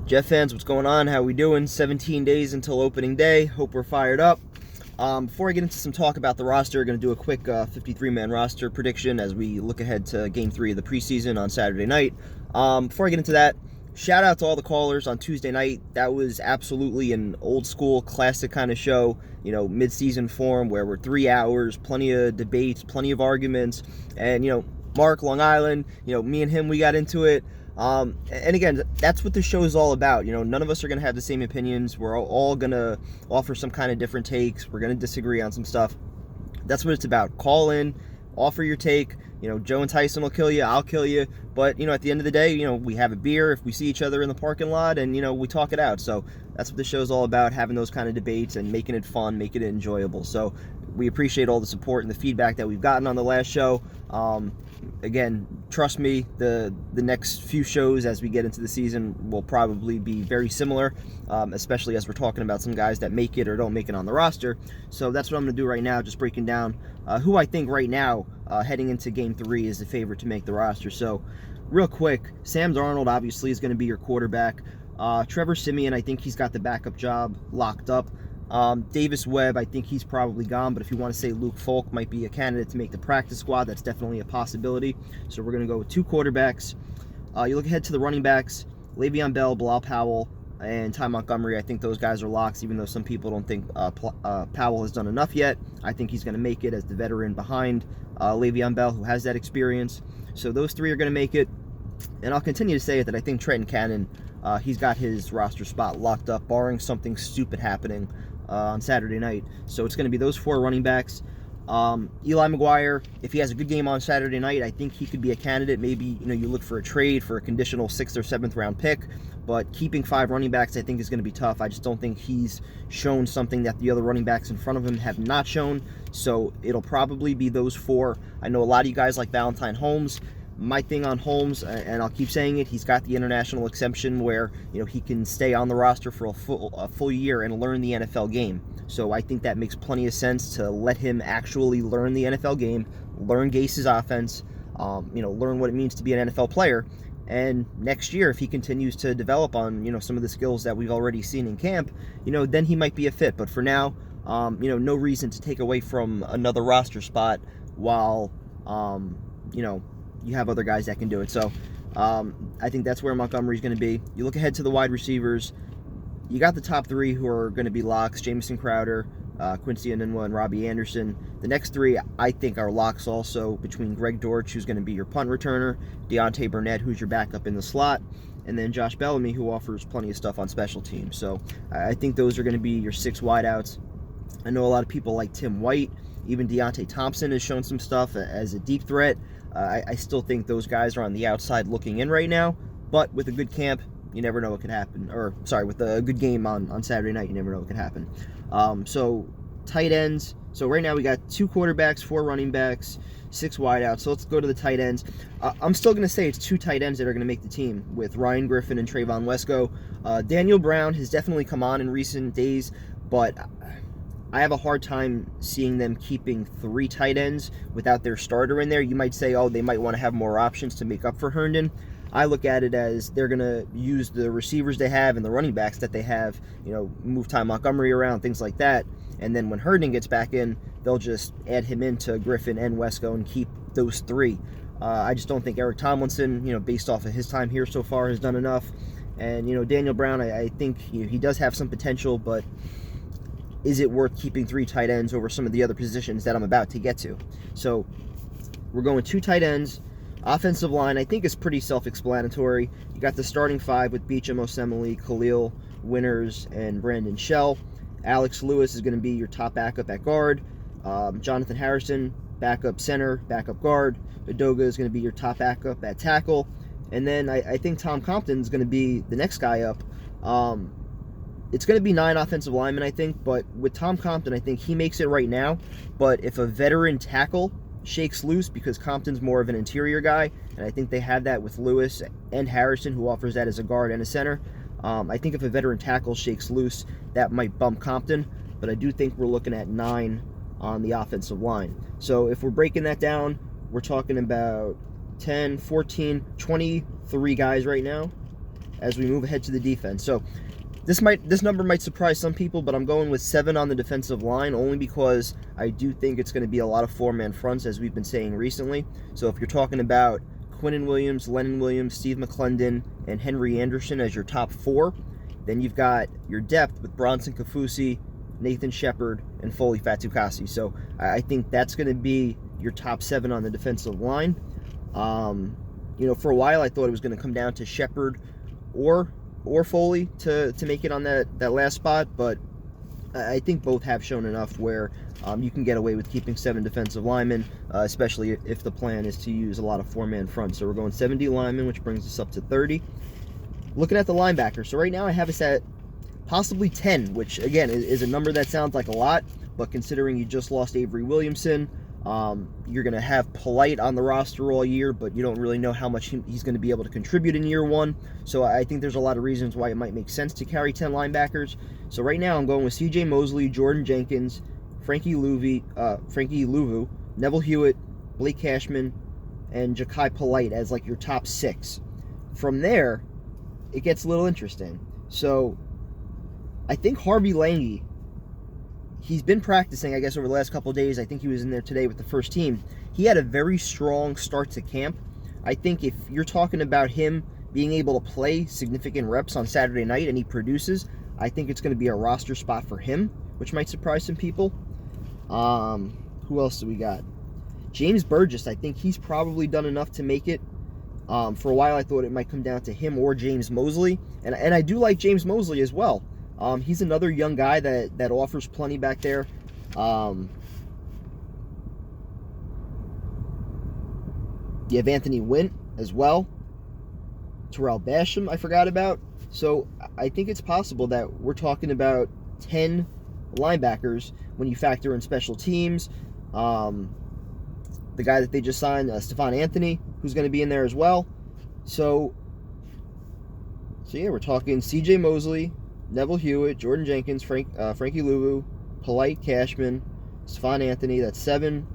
Jet fans, what's going on? How we doing? 17 days until opening day. Hope we're fired up. Before I get into some talk about the roster, I'm going to do a quick 53-man roster prediction as we look ahead to Game 3 of the preseason on Saturday night. Before I get into that, shout out to all the callers on Tuesday night. That was absolutely an old-school, classic kind of show, mid-season form where we're 3 hours, plenty of debates, plenty of arguments, and, Mark, Long Island, me and him, we got into it. And again, that's what the show is all about. None of us are going to have the same opinions. We're all going to offer some kind of different takes. We're going to disagree on some stuff. That's what it's about. Call in, offer your take. Joe and Tyson will kill you. I'll kill you. But, at the end of the day, we have a beer if we see each other in the parking lot and, we talk it out. So that's what the show's all about, having those kind of debates and making it fun, making it enjoyable. So we appreciate all the support and the feedback that we've gotten on the last show. Again, trust me, the next few shows as we get into the season will probably be very similar, especially as we're talking about some guys that make it or don't make it on the roster. So that's what I'm going to do right now, just breaking down who I think right now, heading into Game 3, is the favorite to make the roster. So real quick, Sam Darnold obviously is going to be your quarterback. Trevor Siemian, I think he's got the backup job locked up. Davis Webb, I think he's probably gone, but if you want to say Luke Falk might be a candidate to make the practice squad, that's definitely a possibility. So we're going to go with 2 quarterbacks. You look ahead to the running backs, Le'Veon Bell, Bilal Powell, and Ty Montgomery. I think those guys are locks, even though some people don't think Powell has done enough yet. I think he's going to make it as the veteran behind Le'Veon Bell, who has that experience. So those 3 are going to make it. And I'll continue to say it that I think Trenton Cannon, he's got his roster spot locked up, barring something stupid happening on Saturday night. So it's going to be those 4 running backs. Eli McGuire, if he has a good game on Saturday night, I think he could be a candidate. Maybe, you look for a trade for a conditional 6th or 7th round pick, but keeping 5 running backs I think is going to be tough. I just don't think he's shown something that the other running backs in front of him have not shown. So it'll probably be those 4. I know a lot of you guys like Valentine Holmes. My thing on Holmes, and I'll keep saying it, he's got the international exemption where he can stay on the roster for a full year and learn the NFL game. So I think that makes plenty of sense to let him actually learn the NFL game, learn Gase's offense, learn what it means to be an NFL player. And next year, if he continues to develop on some of the skills that we've already seen in camp, then he might be a fit. But for now, no reason to take away from another roster spot while you have other guys that can do it. So I think that's where Montgomery's going to be. You look ahead to the wide receivers. You got the top 3 who are going to be locks: Jamison Crowder, Quincy Enunwa, and Robbie Anderson. The next 3 I think are locks also, between Greg Dortch, who's going to be your punt returner, Deontay Burnett, who's your backup in the slot, and then Josh Bellamy, who offers plenty of stuff on special teams. So I think those are going to be your 6 wideouts. I know a lot of people like Tim White. Even Deontay Thompson has shown some stuff as a deep threat. I still think those guys are on the outside looking in right now, but with a good camp, you never know what could happen. With a good game on Saturday night, you never know what could happen. So tight ends. So right now we got 2 quarterbacks, 4 running backs, 6 wideouts. So let's go to the tight ends. I'm still going to say it's 2 tight ends that are going to make the team, with Ryan Griffin and Trayvon Wesco. Daniel Brown has definitely come on in recent days, but I have a hard time seeing them keeping 3 tight ends without their starter in there. You might say, they might want to have more options to make up for Herndon. I look at it as they're going to use the receivers they have and the running backs that they have, move Ty Montgomery around, things like that. And then when Herndon gets back in, they'll just add him into Griffin and Wesco and keep those 3. I just don't think Eric Tomlinson, based off of his time here so far, has done enough. And, Daniel Brown, I think he does have some potential, but is it worth keeping 3 tight ends over some of the other positions that I'm about to get to? So we're going 2 tight ends. Offensive line, I think, is pretty self-explanatory. You got the starting 5 with Beecham, Osemele, Khalil, Winters, and Brandon Shell. Alex Lewis is going to be your top backup at guard. Jonathan Harrison, backup center, backup guard. Udoga is going to be your top backup at tackle. And then I think Tom Compton is going to be the next guy up. It's going to be 9 offensive linemen, I think, but with Tom Compton, I think he makes it right now. But if a veteran tackle shakes loose, because Compton's more of an interior guy, and I think they have that with Lewis and Harrison, who offers that as a guard and a center. I think if a veteran tackle shakes loose, that might bump Compton, but I do think we're looking at 9 on the offensive line. So if we're breaking that down, we're talking about 10, 14, 23 guys right now as we move ahead to the defense. So this number might surprise some people, but I'm going with 7 on the defensive line only because I do think it's going to be a lot of 4-man fronts, as we've been saying recently. So if you're talking about Quinnen Williams, Lennon Williams, Steve McClendon, and Henry Anderson as your top 4, then you've got your depth with Bronson Kafusi, Nathan Shepard, and Foley Fatukasi. So I think that's going to be your top 7 on the defensive line. For a while I thought it was going to come down to Shepard or Foley to make it on that last spot, but I think both have shown enough where you can get away with keeping 7 defensive linemen, especially if the plan is to use a lot of 4-man fronts. So we're going 70 linemen, which brings us up to 30. Looking at the linebackers, so right now I have us at possibly 10, which again is a number that sounds like a lot, but considering you just lost Avery Williamson, you're going to have Polite on the roster all year, but you don't really know how much he's going to be able to contribute in year 1. So I think there's a lot of reasons why it might make sense to carry 10 linebackers. So right now I'm going with C.J. Mosley, Jordan Jenkins, Frankie Louvu, Neville Hewitt, Blake Cashman, and Ja'Kai Polite as like your top 6. From there, it gets a little interesting. So I think Harvey Lange, he's been practicing, I guess, over the last couple of days. I think he was in there today with the first team. He had a very strong start to camp. I think if you're talking about him being able to play significant reps on Saturday night and he produces, I think it's going to be a roster spot for him, which might surprise some people. Who else do we got? James Burgess, I think he's probably done enough to make it. For a while I thought it might come down to him or James Mosley, and I do like James Mosley as well. He's another young guy that offers plenty back there. You have Anthony Wint as well. Terrell Basham I forgot about. So I think it's possible that we're talking about 10 linebackers when you factor in special teams. The guy that they just signed, Stephon Anthony, who's going to be in there as well. So yeah, we're talking C.J. Mosley, Neville Hewitt, Jordan Jenkins, Frankie Louvu, Polite, Cashman, Stephon Anthony. That's 7.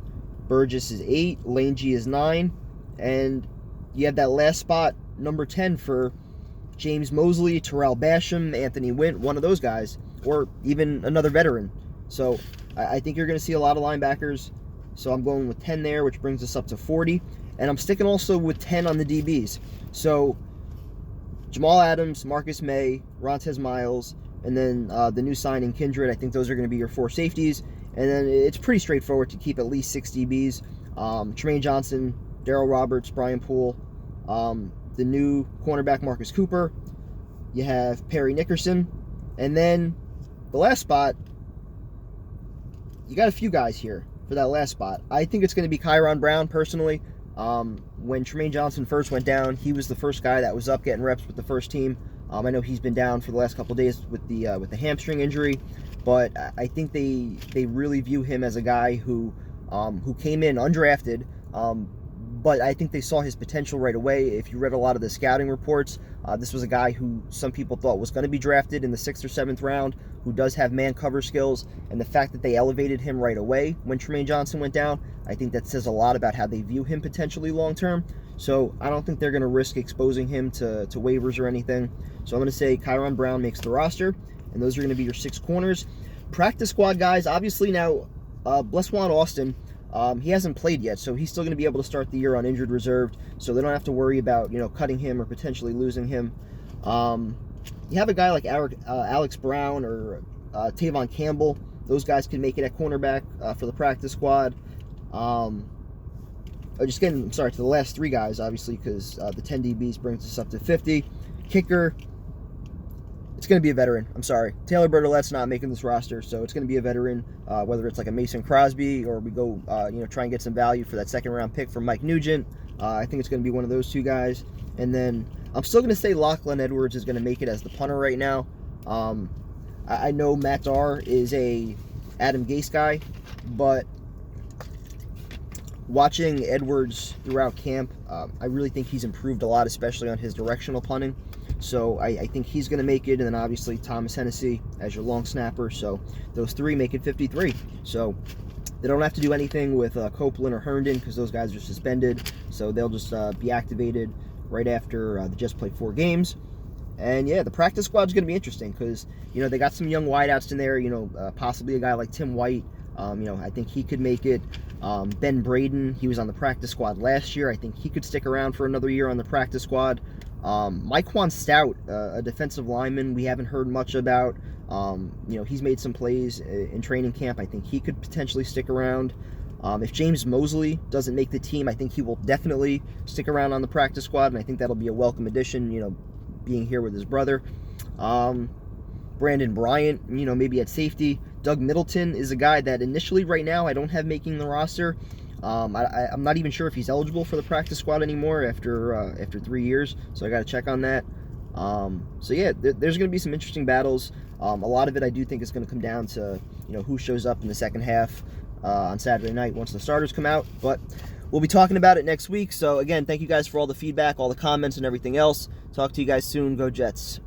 Burgess is 8. Lange is 9. And you have that last spot, number 10, for James Mosley, Terrell Basham, Anthony Wint, one of those guys, or even another veteran. So I think you're going to see a lot of linebackers. So I'm going with 10 there, which brings us up to 40. And I'm sticking also with 10 on the DBs. So Jamal Adams, Marcus May, Rontez Miles, and then the new signing Kindred. I think those are going to be your 4 safeties. And then it's pretty straightforward to keep at least 6 DBs. Tremaine Johnson, Darrell Roberts, Brian Poole, the new cornerback Marcus Cooper. You have Perry Nickerson. And then the last spot, you got a few guys here for that last spot. I think it's going to be Kyron Brown, personally. When Tremaine Johnson first went down, he was the first guy that was up getting reps with the first team. I know he's been down for the last couple of days with the hamstring injury, but I think they really view him as a guy who came in undrafted, but I think they saw his potential right away. If you read a lot of the scouting reports, this was a guy who some people thought was going to be drafted in the 6th or 7th round, who does have man cover skills, and the fact that they elevated him right away when Tremaine Johnson went down, I think that says a lot about how they view him potentially long term. So I don't think they're going to risk exposing him to waivers or anything. So I'm going to say Kyron Brown makes the roster, and those are going to be your 6 corners. Practice squad guys, obviously now, Bleswan Austin, he hasn't played yet, so he's still going to be able to start the year on injured reserve, so they don't have to worry about cutting him or potentially losing him. You have a guy like Alex Brown or Tavon Campbell. Those guys can make it at cornerback for the practice squad. Just getting, I'm sorry, to the last 3 guys, obviously, because the 10 DBs brings us up to 50. Kicker, it's going to be a veteran. I'm sorry. Taylor Bertolette's not making this roster, so it's going to be a veteran, whether it's like a Mason Crosby or we go, try and get some value for that 2nd-round pick from Mike Nugent. I think it's going to be one of those 2 guys. And then I'm still going to say Lachlan Edwards is going to make it as the punter right now. I know Matt Darr is a Adam Gase guy, but watching Edwards throughout camp, I really think he's improved a lot, especially on his directional punting. So I think he's going to make it, and then obviously Thomas Hennessy as your long snapper. So those 3 make it 53. So they don't have to do anything with Copeland or Herndon because those guys are suspended. So they'll just be activated right after they just played 4 games. And yeah, the practice squad's going to be interesting because, you know, they got some young wideouts in there, you know, possibly a guy like Tim White. You know, I think he could make it. Ben Braden, he was on the practice squad last year. I think he could stick around for another year on the practice squad. Mike Stout, a defensive lineman we haven't heard much about. You know, he's made some plays in training camp. I think he could potentially stick around. If James Mosley doesn't make the team, I think he will definitely stick around on the practice squad, and I think that'll be a welcome addition, you know, being here with his brother. Brandon Bryant, you know, maybe at safety. Doug Middleton is a guy that initially right now I don't have making the roster. I'm not even sure if he's eligible for the practice squad anymore after 3 years, so I got to check on that. So yeah, there's going to be some interesting battles. A lot of it I do think is going to come down to, you know, who shows up in the second half on Saturday night once the starters come out. But we'll be talking about it next week. So again, thank you guys for all the feedback, all the comments, and everything else. Talk to you guys soon. Go Jets.